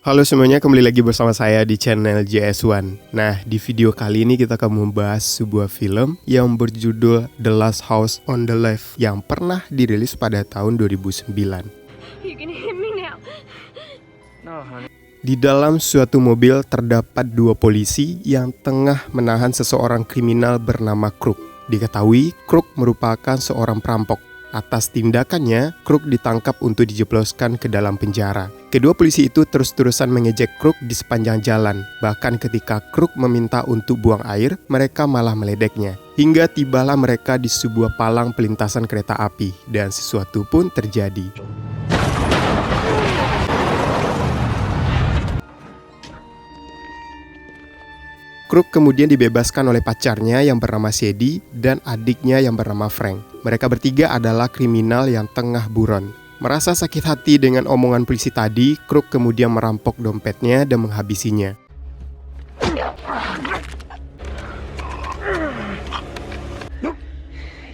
Halo semuanya, kembali lagi bersama saya di channel JS1. Nah, di video kali ini kita akan membahas sebuah film yang berjudul The Last House on the Left yang pernah dirilis pada tahun 2009. You can hit me now. No, honey. Di dalam suatu mobil terdapat dua polisi yang tengah menahan seseorang kriminal bernama Crook. Diketahui Crook merupakan seorang perampok. Atas tindakannya, Crook ditangkap untuk dijebloskan ke dalam penjara. Kedua polisi itu terus-terusan mengejek Crook di sepanjang jalan. Bahkan ketika Crook meminta untuk buang air, mereka malah meledeknya. Hingga tibalah mereka di sebuah palang pelintasan kereta api, dan sesuatu pun terjadi. Crook kemudian dibebaskan oleh pacarnya yang bernama Sadie dan adiknya yang bernama Frank. Mereka bertiga adalah kriminal yang tengah buron. Merasa sakit hati dengan omongan polisi tadi, Crook kemudian merampok dompetnya dan menghabisinya. I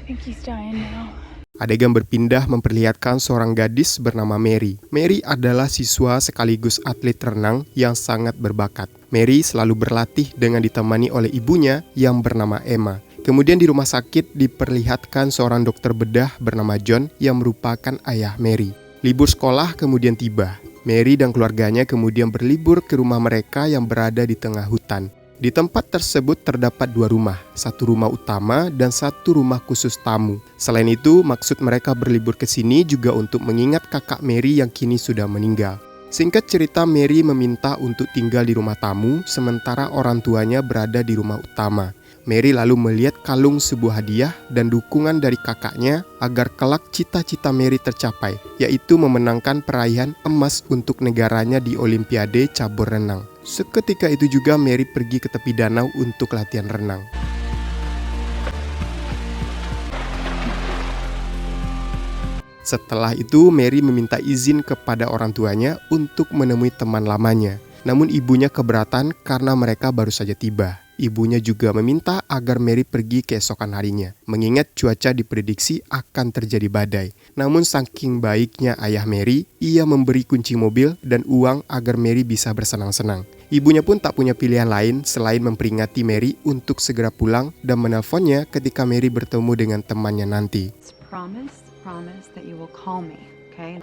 think he's dying now. Adegan berpindah memperlihatkan seorang gadis bernama Mary. Mary adalah siswa sekaligus atlet renang yang sangat berbakat. Mary selalu berlatih dengan ditemani oleh ibunya yang bernama Emma. Kemudian di rumah sakit diperlihatkan seorang dokter bedah bernama John yang merupakan ayah Mary. Libur sekolah kemudian tiba. Mary dan keluarganya kemudian berlibur ke rumah mereka yang berada di tengah hutan. Di tempat tersebut terdapat dua rumah, satu rumah utama dan satu rumah khusus tamu. Selain itu, maksud mereka berlibur ke sini juga untuk mengingat kakak Mary yang kini sudah meninggal. Singkat cerita, Mary meminta untuk tinggal di rumah tamu, sementara orang tuanya berada di rumah utama. Mary lalu melihat kalung sebuah hadiah dan dukungan dari kakaknya agar kelak cita-cita Mary tercapai, yaitu memenangkan peraihan emas untuk negaranya di Olimpiade cabur renang. Seketika itu juga Mary pergi ke tepi danau untuk latihan renang. Setelah itu, Mary meminta izin kepada orang tuanya untuk menemui teman lamanya. Namun ibunya keberatan karena mereka baru saja tiba. Ibunya juga meminta agar Mary pergi keesokan harinya, mengingat cuaca diprediksi akan terjadi badai. Namun saking baiknya ayah Mary, ia memberi kunci mobil dan uang agar Mary bisa bersenang-senang. Ibunya pun tak punya pilihan lain selain memperingati Mary untuk segera pulang dan menelponnya ketika Mary bertemu dengan temannya nanti. Promise that you will call me, okay?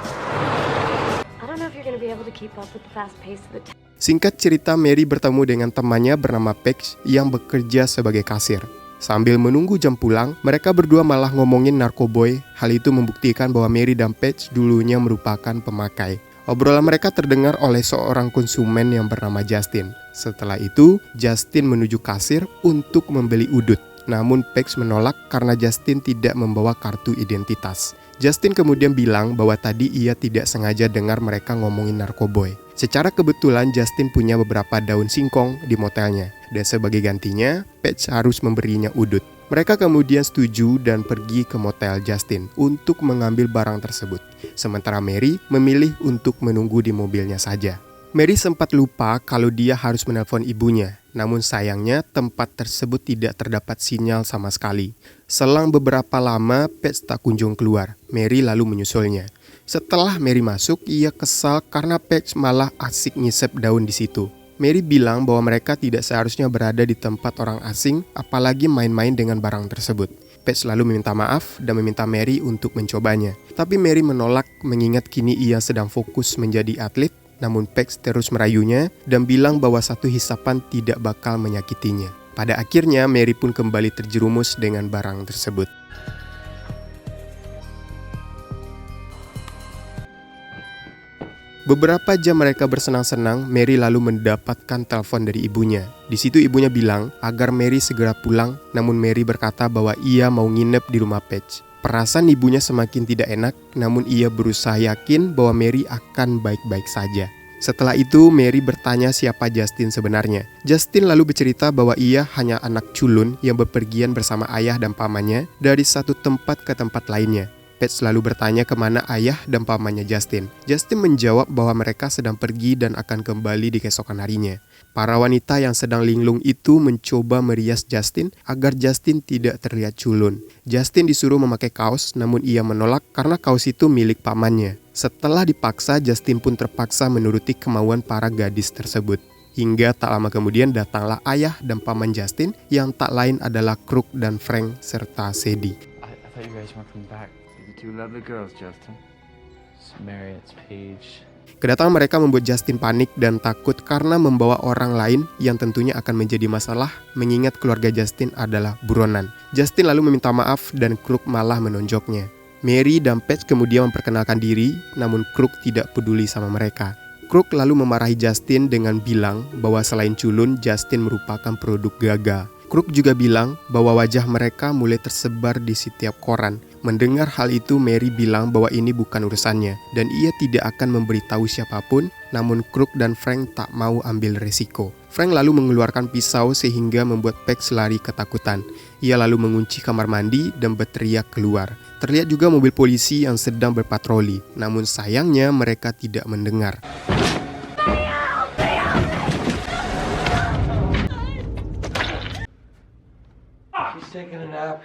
I don't know if you're gonna be able to keep up with the fast pace of the Singkat cerita, Mary bertemu dengan temannya bernama Paige yang bekerja sebagai kasir. Sambil menunggu jam pulang, mereka berdua malah ngomongin narkoboy. Hal itu membuktikan bahwa Mary dan Paige dulunya merupakan pemakai. Obrolan mereka terdengar oleh seorang konsumen yang bernama Justin. Setelah itu, Justin menuju kasir untuk membeli udut. Namun Paige menolak karena Justin tidak membawa kartu identitas. Justin kemudian bilang bahwa tadi ia tidak sengaja dengar mereka ngomongin narkoboy. Secara kebetulan Justin punya beberapa daun singkong di motelnya, dan sebagai gantinya, Paige harus memberinya udut. Mereka kemudian setuju dan pergi ke motel Justin untuk mengambil barang tersebut. Sementara Mary memilih untuk menunggu di mobilnya saja. Mary sempat lupa kalau dia harus menelpon ibunya. Namun sayangnya tempat tersebut tidak terdapat sinyal sama sekali. Selang beberapa lama, Paige tak kunjung keluar. Mary lalu menyusulnya. Setelah Mary masuk, ia kesal karena Paige malah asik ngisep daun di situ. Mary bilang bahwa mereka tidak seharusnya berada di tempat orang asing, apalagi main-main dengan barang tersebut. Paige lalu meminta maaf dan meminta Mary untuk mencobanya. Tapi Mary menolak mengingat kini ia sedang fokus menjadi atlet. Namun Paige terus merayunya dan bilang bahwa satu hisapan tidak bakal menyakitinya. Pada akhirnya Mary pun kembali terjerumus dengan barang tersebut. Beberapa jam mereka bersenang-senang, Mary lalu mendapatkan telepon dari ibunya. Di situ ibunya bilang agar Mary segera pulang, namun Mary berkata bahwa ia mau nginep di rumah Paige. Perasaan ibunya semakin tidak enak, namun ia berusaha yakin bahwa Mary akan baik-baik saja. Setelah itu, Mary bertanya siapa Justin sebenarnya. Justin lalu bercerita bahwa ia hanya anak culun yang bepergian bersama ayah dan pamannya dari satu tempat ke tempat lainnya. Paige lalu bertanya kemana ayah dan pamannya Justin. Justin menjawab bahwa mereka sedang pergi dan akan kembali di keesokan harinya. Para wanita yang sedang linglung itu mencoba merias Justin agar Justin tidak terlihat culun. Justin disuruh memakai kaos, namun ia menolak karena kaos itu milik pamannya. Setelah dipaksa, Justin pun terpaksa menuruti kemauan para gadis tersebut. Hingga tak lama kemudian datanglah ayah dan paman Justin yang tak lain adalah Crook dan Frank serta Sadie. I thought you guys weren't coming back. The two lovely girls, Justin. It's Mary, it's Paige. Kedatangan mereka membuat Justin panik dan takut karena membawa orang lain yang tentunya akan menjadi masalah mengingat keluarga Justin adalah buronan. Justin lalu meminta maaf dan Crook malah menonjoknya. Mary dan Paige kemudian memperkenalkan diri, namun Crook tidak peduli sama mereka. Crook lalu memarahi Justin dengan bilang bahwa selain culun, Justin merupakan produk gagal. Crook juga bilang bahwa wajah mereka mulai tersebar di setiap koran. Mendengar hal itu, Mary bilang bahwa ini bukan urusannya dan ia tidak akan memberitahu siapapun, namun Crook dan Frank tak mau ambil resiko. Frank lalu mengeluarkan pisau sehingga membuat Paige lari ketakutan. Ia lalu mengunci kamar mandi dan berteriak keluar. Terlihat juga mobil polisi yang sedang berpatroli, namun sayangnya mereka tidak mendengar. She's taking a nap.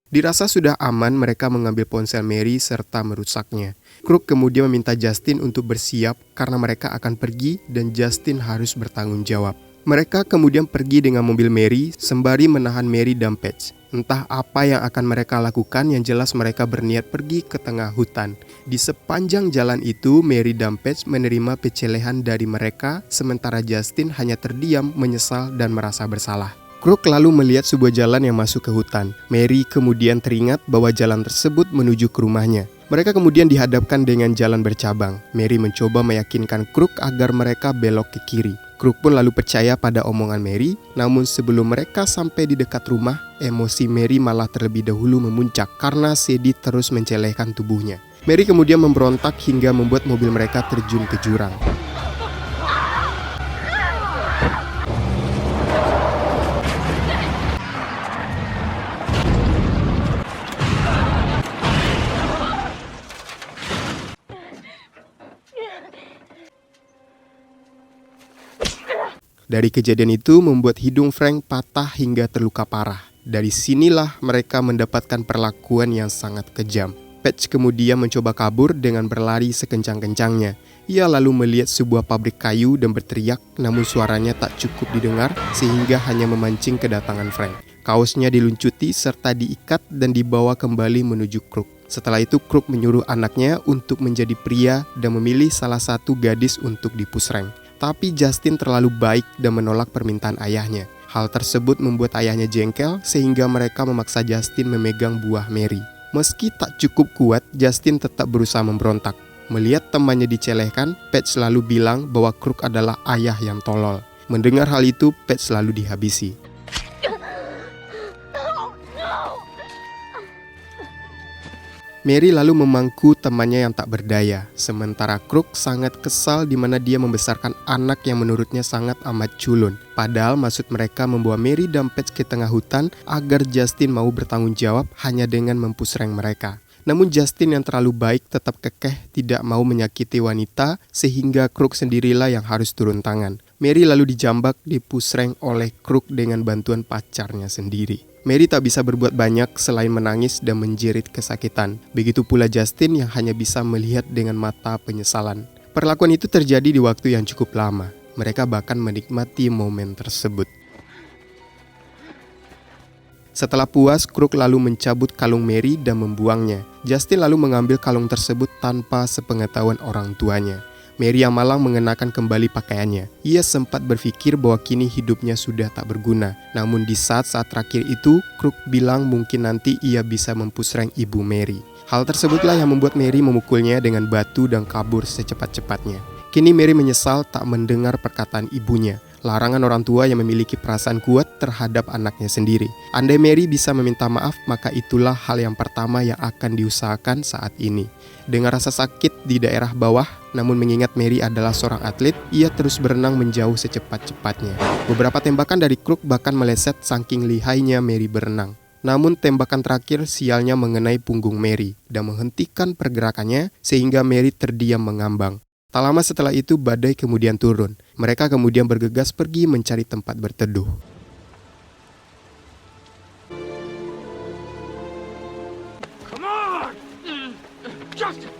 Dirasa sudah aman, mereka mengambil ponsel Mary serta merusaknya. Crook kemudian meminta Justin untuk bersiap karena mereka akan pergi dan Justin harus bertanggung jawab. Mereka kemudian pergi dengan mobil Mary sembari menahan Mary dan Paige. Entah apa yang akan mereka lakukan, yang jelas mereka berniat pergi ke tengah hutan. Di sepanjang jalan itu, Mary dan Paige menerima pecelehan dari mereka, sementara Justin hanya terdiam, menyesal dan merasa bersalah. Crook lalu melihat sebuah jalan yang masuk ke hutan. Mary kemudian teringat bahwa jalan tersebut menuju ke rumahnya. Mereka kemudian dihadapkan dengan jalan bercabang. Mary mencoba meyakinkan Crook agar mereka belok ke kiri. Crook pun lalu percaya pada omongan Mary, namun sebelum mereka sampai di dekat rumah, emosi Mary malah terlebih dahulu memuncak karena Sadie terus mencelehkan tubuhnya. Mary kemudian memberontak hingga membuat mobil mereka terjun ke jurang. Dari kejadian itu membuat hidung Frank patah hingga terluka parah. Dari sinilah mereka mendapatkan perlakuan yang sangat kejam. Paige kemudian mencoba kabur dengan berlari sekencang-kencangnya. Ia lalu melihat sebuah pabrik kayu dan berteriak, namun suaranya tak cukup didengar sehingga hanya memancing kedatangan Frank. Kaosnya diluncuti serta diikat dan dibawa kembali menuju Crook. Setelah itu Crook menyuruh anaknya untuk menjadi pria dan memilih salah satu gadis untuk dipusreng. Tapi Justin terlalu baik dan menolak permintaan ayahnya. Hal tersebut membuat ayahnya jengkel sehingga mereka memaksa Justin memegang buah Mary. Meski tak cukup kuat, Justin tetap berusaha memberontak. Melihat temannya dicelehkan, Paige selalu bilang bahwa Crook adalah ayah yang tolol. Mendengar hal itu, Paige selalu dihabisi. Mary lalu memangku temannya yang tak berdaya, sementara Crook sangat kesal di mana dia membesarkan anak yang menurutnya sangat amat culun. Padahal maksud mereka membawa Mary dan Paige ke tengah hutan agar Justin mau bertanggung jawab hanya dengan mempusreng mereka. Namun Justin yang terlalu baik tetap kekeh tidak mau menyakiti wanita sehingga Crook sendirilah yang harus turun tangan. Mary lalu dijambak, dipusreng oleh Crook dengan bantuan pacarnya sendiri. Mary tak bisa berbuat banyak selain menangis dan menjerit kesakitan. Begitu pula Justin yang hanya bisa melihat dengan mata penyesalan. Perlakuan itu terjadi di waktu yang cukup lama. Mereka bahkan menikmati momen tersebut. Setelah puas, Crook lalu mencabut kalung Mary dan membuangnya. Justin lalu mengambil kalung tersebut tanpa sepengetahuan orang tuanya. Mary yang malang mengenakan kembali pakaiannya. Ia sempat berpikir bahwa kini hidupnya sudah tak berguna. Namun di saat-saat terakhir itu, Crook bilang mungkin nanti ia bisa mempusreng ibu Mary. Hal tersebutlah yang membuat Mary memukulnya dengan batu dan kabur secepat-cepatnya. Kini Mary menyesal tak mendengar perkataan ibunya. Larangan orang tua yang memiliki perasaan kuat terhadap anaknya sendiri. Andai Mary bisa meminta maaf, maka itulah hal yang pertama yang akan diusahakan saat ini. Dengan rasa sakit di daerah bawah, namun mengingat Mary adalah seorang atlet, ia terus berenang menjauh secepat-cepatnya. Beberapa tembakan dari Crook bahkan meleset saking lihainya Mary berenang. Namun tembakan terakhir sialnya mengenai punggung Mary dan menghentikan pergerakannya sehingga Mary terdiam mengambang. Tak lama setelah itu badai kemudian turun. Mereka kemudian bergegas pergi mencari tempat berteduh. Come on! Justin!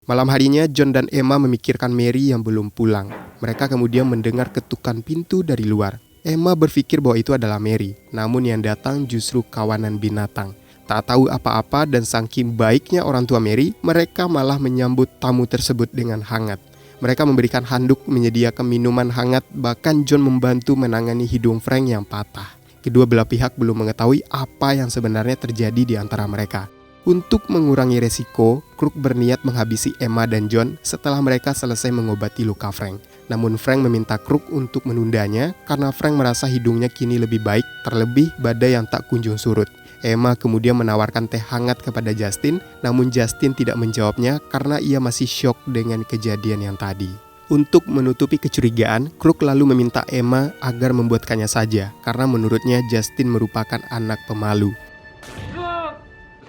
Malam harinya, John dan Emma memikirkan Mary yang belum pulang. Mereka kemudian mendengar ketukan pintu dari luar. Emma berpikir bahwa itu adalah Mary, namun yang datang justru kawanan binatang. Tak tahu apa-apa dan saking baiknya orang tua Mary, mereka malah menyambut tamu tersebut dengan hangat. Mereka memberikan handuk, menyediakan minuman hangat, bahkan John membantu menangani hidung Frank yang patah. Kedua belah pihak belum mengetahui apa yang sebenarnya terjadi di antara mereka. Untuk mengurangi resiko, Krug berniat menghabisi Emma dan John setelah mereka selesai mengobati luka Frank. Namun Frank meminta Krug untuk menundanya karena Frank merasa hidungnya kini lebih baik, terlebih badai yang tak kunjung surut. Emma kemudian menawarkan teh hangat kepada Justin, namun Justin tidak menjawabnya karena ia masih syok dengan kejadian yang tadi. Untuk menutupi kecurigaan, Krug lalu meminta Emma agar membuatkannya saja, karena menurutnya Justin merupakan anak pemalu.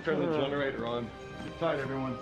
Turn the generator on. Inside, everyone.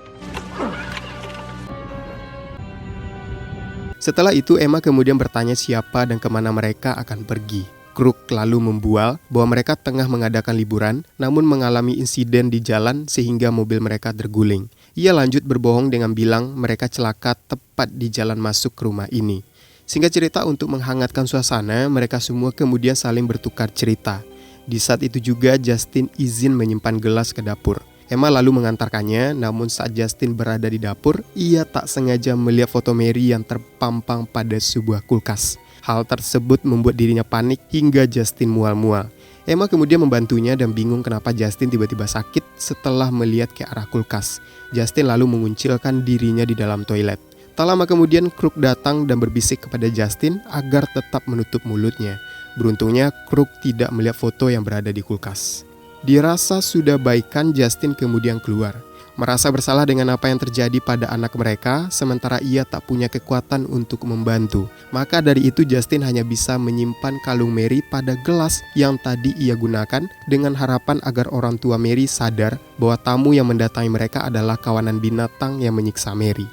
Setelah itu Emma kemudian bertanya siapa dan kemana mereka akan pergi. Krug lalu membual bahwa mereka tengah mengadakan liburan, namun mengalami insiden di jalan sehingga mobil mereka terguling. Ia lanjut berbohong dengan bilang mereka celaka tepat di jalan masuk ke rumah ini. Singkat cerita, untuk menghangatkan suasana, mereka semua kemudian saling bertukar cerita. Di saat itu juga Justin izin menyimpan gelas ke dapur. Emma lalu mengantarkannya, namun saat Justin berada di dapur, ia tak sengaja melihat foto Mary yang terpampang pada sebuah kulkas. Hal tersebut membuat dirinya panik hingga Justin mual-mual. Emma kemudian membantunya dan bingung kenapa Justin tiba-tiba sakit setelah melihat ke arah kulkas. Justin lalu menguncilkan dirinya di dalam toilet. Tak lama kemudian Krug datang dan berbisik kepada Justin agar tetap menutup mulutnya. Beruntungnya Krug tidak melihat foto yang berada di kulkas. Dirasa sudah baikan, Justin kemudian keluar. Merasa bersalah dengan apa yang terjadi pada anak mereka, sementara ia tak punya kekuatan untuk membantu. Maka dari itu Justin hanya bisa menyimpan kalung Mary pada gelas yang tadi ia gunakan dengan harapan agar orang tua Mary sadar bahwa tamu yang mendatangi mereka adalah kawanan binatang yang menyiksa Mary.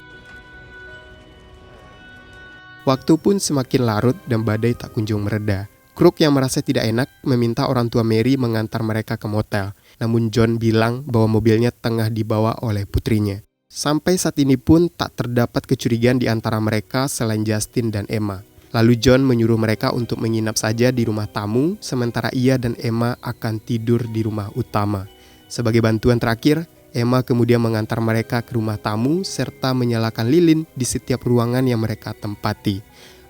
Waktu pun semakin larut dan badai tak kunjung mereda. Krug yang merasa tidak enak meminta orang tua Mary mengantar mereka ke motel. Namun John bilang bahwa mobilnya tengah dibawa oleh putrinya. Sampai saat ini pun tak terdapat kecurigaan di antara mereka selain Justin dan Emma. Lalu John menyuruh mereka untuk menginap saja di rumah tamu, sementara ia dan Emma akan tidur di rumah utama. Sebagai bantuan terakhir, Emma kemudian mengantar mereka ke rumah tamu serta menyalakan lilin di setiap ruangan yang mereka tempati.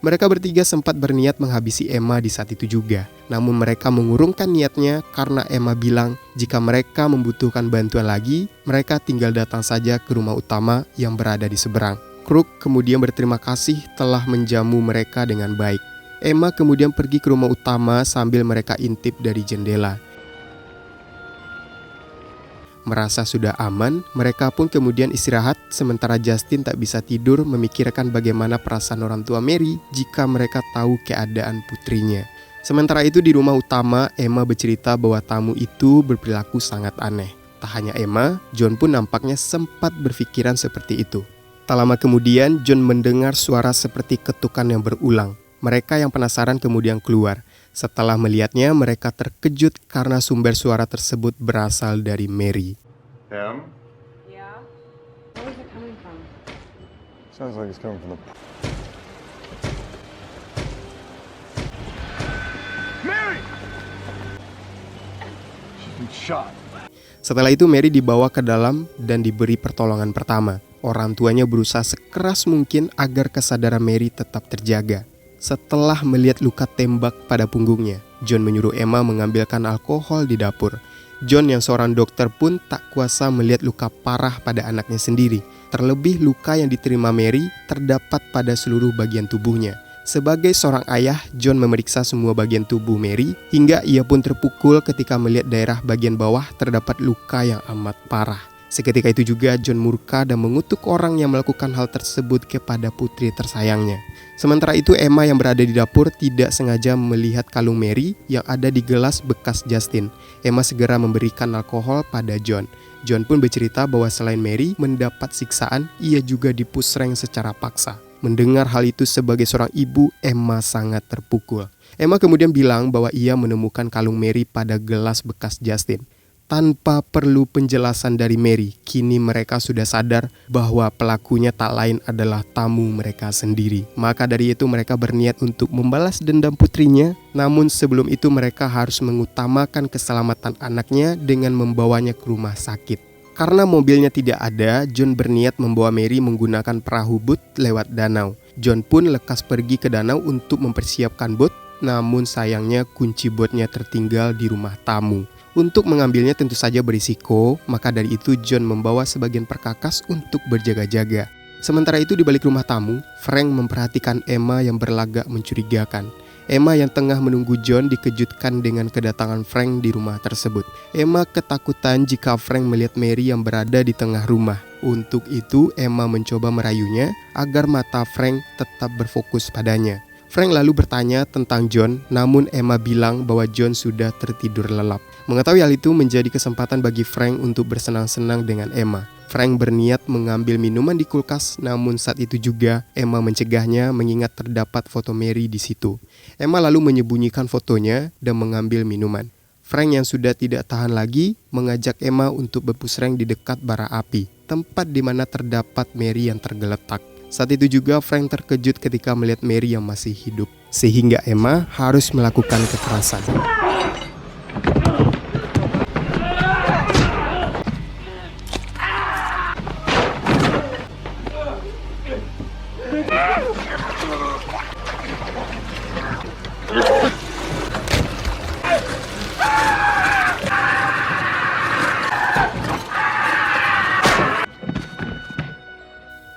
Mereka bertiga sempat berniat menghabisi Emma di saat itu juga. Namun mereka mengurungkan niatnya karena Emma bilang jika mereka membutuhkan bantuan lagi, mereka tinggal datang saja ke rumah utama yang berada di seberang. Krug kemudian berterima kasih telah menjamu mereka dengan baik. Emma kemudian pergi ke rumah utama sambil mereka intip dari jendela. Merasa sudah aman, mereka pun kemudian istirahat sementara Justin tak bisa tidur memikirkan bagaimana perasaan orang tua Mary jika mereka tahu keadaan putrinya. Sementara itu di rumah utama, Emma bercerita bahwa tamu itu berperilaku sangat aneh. Tak hanya Emma, John pun nampaknya sempat berpikiran seperti itu. Tak lama kemudian, John mendengar suara seperti ketukan yang berulang. Mereka yang penasaran kemudian keluar. Setelah melihatnya, mereka terkejut karena sumber suara tersebut berasal dari Mary. Em? Yeah? Where is it coming from? Sounds like it's coming from the... Mary! She's been shot. Setelah itu Mary dibawa ke dalam dan diberi pertolongan pertama. Orang tuanya berusaha sekeras mungkin agar kesadaran Mary tetap terjaga. Setelah melihat luka tembak pada punggungnya, John menyuruh Emma mengambilkan alkohol di dapur. John yang seorang dokter pun tak kuasa melihat luka parah pada anaknya sendiri. Terlebih luka yang diterima Mary terdapat pada seluruh bagian tubuhnya. Sebagai seorang ayah, John memeriksa semua bagian tubuh Mary hingga ia pun terpukul ketika melihat daerah bagian bawah terdapat luka yang amat parah. Seketika itu juga John murka dan mengutuk orang yang melakukan hal tersebut kepada putri tersayangnya. Sementara itu Emma yang berada di dapur tidak sengaja melihat kalung Mary yang ada di gelas bekas Justin. Emma segera memberikan alkohol pada John. John pun bercerita bahwa selain Mary mendapat siksaan, ia juga dipusreng secara paksa. Mendengar hal itu sebagai seorang ibu, Emma sangat terpukul. Emma kemudian bilang bahwa ia menemukan kalung Mary pada gelas bekas Justin. Tanpa perlu penjelasan dari Mary, kini mereka sudah sadar bahwa pelakunya tak lain adalah tamu mereka sendiri. Maka dari itu mereka berniat untuk membalas dendam putrinya. Namun sebelum itu mereka harus mengutamakan keselamatan anaknya dengan membawanya ke rumah sakit. Karena mobilnya tidak ada, John berniat membawa Mary menggunakan perahu bot lewat danau. John pun lekas pergi ke danau untuk mempersiapkan bot, namun sayangnya kunci botnya tertinggal di rumah tamu. Untuk mengambilnya tentu saja berisiko, maka dari itu John membawa sebagian perkakas untuk berjaga-jaga. Sementara itu di balik rumah tamu, Frank memperhatikan Emma yang berlagak mencurigakan. Emma yang tengah menunggu John dikejutkan dengan kedatangan Frank di rumah tersebut. Emma ketakutan jika Frank melihat Mary yang berada di tengah rumah. Untuk itu Emma mencoba merayunya agar mata Frank tetap berfokus padanya. Frank lalu bertanya tentang John, namun Emma bilang bahwa John sudah tertidur lelap. Mengetahui hal itu menjadi kesempatan bagi Frank untuk bersenang-senang dengan Emma. Frank berniat mengambil minuman di kulkas, namun saat itu juga Emma mencegahnya mengingat terdapat foto Mary di situ. Emma lalu menyembunyikan fotonya dan mengambil minuman. Frank yang sudah tidak tahan lagi mengajak Emma untuk berpusreng di dekat bara api, tempat di mana terdapat Mary yang tergeletak. Saat itu juga Frank terkejut ketika melihat Mary yang masih hidup, sehingga Emma harus melakukan kekerasan.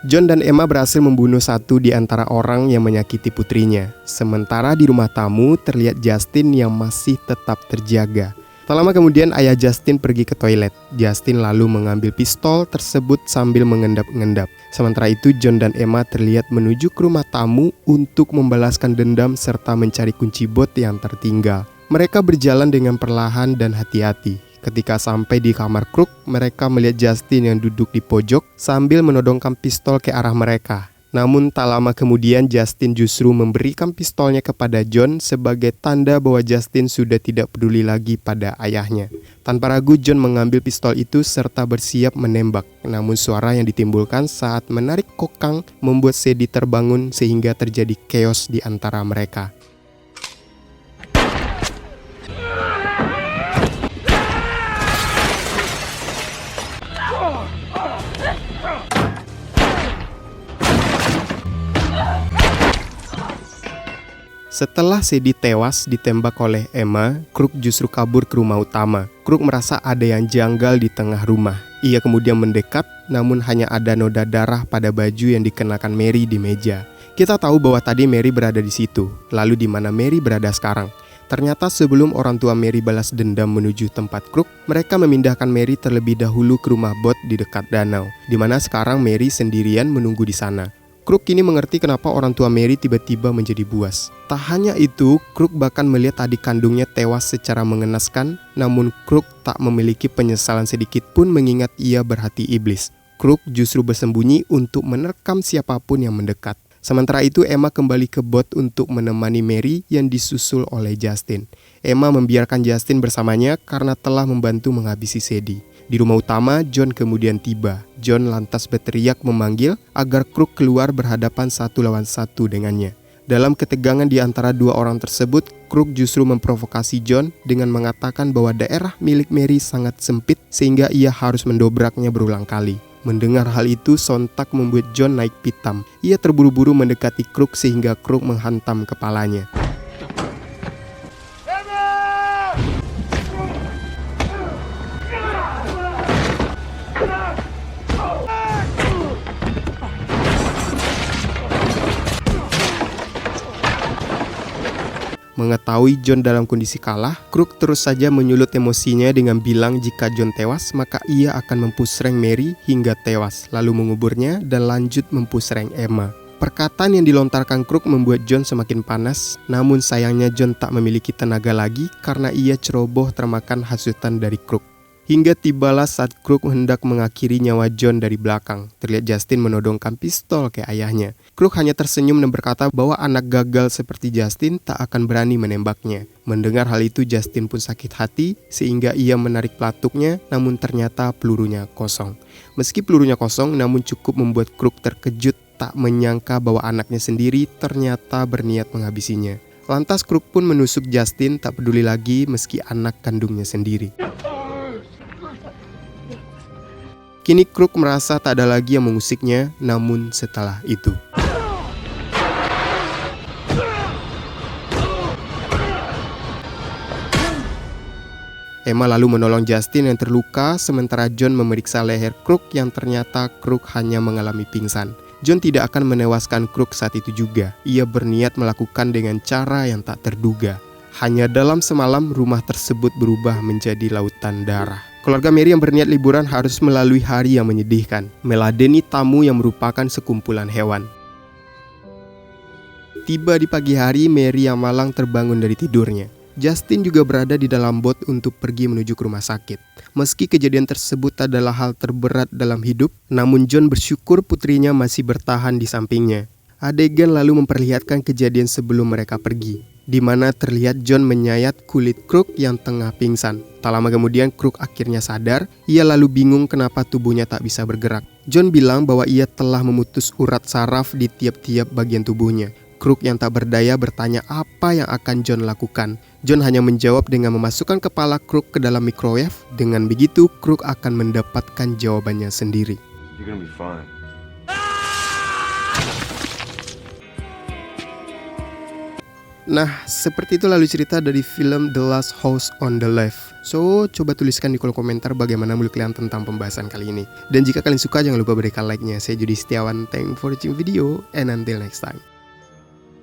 John dan Emma berhasil membunuh satu di antara orang yang menyakiti putrinya. Sementara di rumah tamu terlihat Justin yang masih tetap terjaga. Tak lama kemudian ayah Justin pergi ke toilet. Justin lalu mengambil pistol tersebut sambil mengendap-endap. Sementara itu John dan Emma terlihat menuju ke rumah tamu untuk membalaskan dendam serta mencari kunci bot yang tertinggal. Mereka berjalan dengan perlahan dan hati-hati. Ketika sampai di kamar Crook, mereka melihat Justin yang duduk di pojok sambil menodongkan pistol ke arah mereka. Namun tak lama kemudian Justin justru memberikan pistolnya kepada John sebagai tanda bahwa Justin sudah tidak peduli lagi pada ayahnya. Tanpa ragu John mengambil pistol itu serta bersiap menembak. Namun suara yang ditimbulkan saat menarik kokang membuat Sadie terbangun sehingga terjadi chaos di antara mereka. Setelah Sadie tewas ditembak oleh Emma, Crook justru kabur ke rumah utama. Crook merasa ada yang janggal di tengah rumah. Ia kemudian mendekat, namun hanya ada noda darah pada baju yang dikenakan Mary di meja. Kita tahu bahwa tadi Mary berada di situ. Lalu di mana Mary berada sekarang? Ternyata sebelum orang tua Mary balas dendam menuju tempat Crook, mereka memindahkan Mary terlebih dahulu ke rumah bot di dekat danau, di mana sekarang Mary sendirian menunggu di sana. Crook kini mengerti kenapa orang tua Mary tiba-tiba menjadi buas. Tak hanya itu, Crook bahkan melihat adik kandungnya tewas secara mengenaskan, namun Crook tak memiliki penyesalan sedikit pun mengingat ia berhati iblis. Crook justru bersembunyi untuk menerkam siapapun yang mendekat. Sementara itu Emma kembali ke bot untuk menemani Mary yang disusul oleh Justin. Emma membiarkan Justin bersamanya karena telah membantu menghabisi Sadie. Di rumah utama, John kemudian tiba. John lantas berteriak memanggil agar Crook keluar berhadapan 1 lawan 1 dengannya. Dalam ketegangan di antara dua orang tersebut, Crook justru memprovokasi John dengan mengatakan bahwa daerah milik Mary sangat sempit sehingga ia harus mendobraknya berulang kali. Mendengar hal itu sontak membuat John naik pitam. Ia terburu-buru mendekati Crook sehingga Crook menghantam kepalanya. Mengetahui John dalam kondisi kalah, Crook terus saja menyulut emosinya dengan bilang jika John tewas, maka ia akan mempusreng Mary hingga tewas, lalu menguburnya dan lanjut mempusreng Emma. Perkataan yang dilontarkan Crook membuat John semakin panas, namun sayangnya John tak memiliki tenaga lagi karena ia ceroboh termakan hasutan dari Crook. Hingga tibalah saat Crook hendak mengakhiri nyawa John dari belakang. Terlihat Justin menodongkan pistol ke ayahnya. Crook hanya tersenyum dan berkata bahwa anak gagal seperti Justin tak akan berani menembaknya. Mendengar hal itu, Justin pun sakit hati sehingga ia menarik pelatuknya, namun ternyata pelurunya kosong. Meski pelurunya kosong, namun cukup membuat Crook terkejut, tak menyangka bahwa anaknya sendiri ternyata berniat menghabisinya. Lantas Crook pun menusuk Justin, tak peduli lagi meski anak kandungnya sendiri. Kini Crook merasa tak ada lagi yang mengusiknya, namun setelah itu Emma lalu menolong Justin yang terluka, sementara John memeriksa leher Crook yang ternyata Crook hanya mengalami pingsan. John tidak akan menewaskan Crook saat itu juga. Ia berniat melakukan dengan cara yang tak terduga. Hanya dalam semalam, rumah tersebut berubah menjadi lautan darah. Keluarga Mary yang berniat liburan harus melalui hari yang menyedihkan, meladeni tamu yang merupakan sekumpulan hewan. Tiba di pagi hari, Mary yang malang terbangun dari tidurnya. Justin juga berada di dalam bot untuk pergi menuju ke rumah sakit. Meski kejadian tersebut adalah hal terberat dalam hidup, namun John bersyukur putrinya masih bertahan di sampingnya. Adegan lalu memperlihatkan kejadian sebelum mereka pergi, di mana terlihat John menyayat kulit Crook yang tengah pingsan. Tak lama kemudian Crook akhirnya sadar. Ia lalu bingung kenapa tubuhnya tak bisa bergerak. John bilang bahwa ia telah memutus urat saraf di tiap-tiap bagian tubuhnya. Crook yang tak berdaya bertanya apa yang akan John lakukan. John hanya menjawab dengan memasukkan kepala Crook ke dalam microwave. Dengan begitu Crook akan mendapatkan jawabannya sendiri. You're gonna be fine. Nah, seperti itu lalu cerita dari film The Last House on the Left. So, coba tuliskan di kolom komentar bagaimana menurut kalian tentang pembahasan kali ini. Dan jika kalian suka, jangan lupa berikan like-nya. Saya Jody Setiawan, thank you for watching video, and until next time.